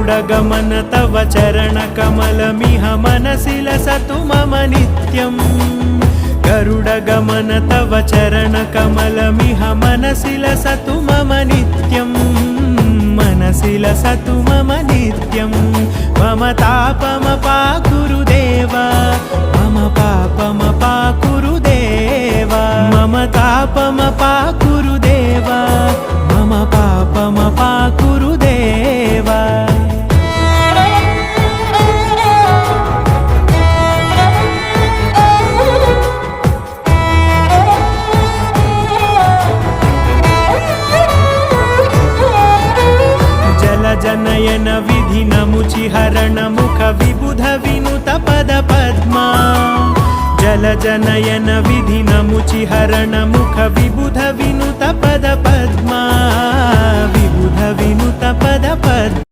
गरुडगमन तव चरणकमलमिह मनसि लसतु मम नित्यम् गरुडगमन तव चरणकमलमिह मनसि लसतु मम नित्यम् मनसि लसतु मम नित्यम् मम तापमपाकुरु देव मम पापमपाकुरु देव मम तापमपाकुरु देव मम पापमपाकुरु देव जनयन विधिनमुचिहरण मुख विबुध विनुत पद पद्मा जलजनयन विधिनमुचिहरण मुख विबुध विनुत पद पद्मा विबुध विनुत पद पद्मा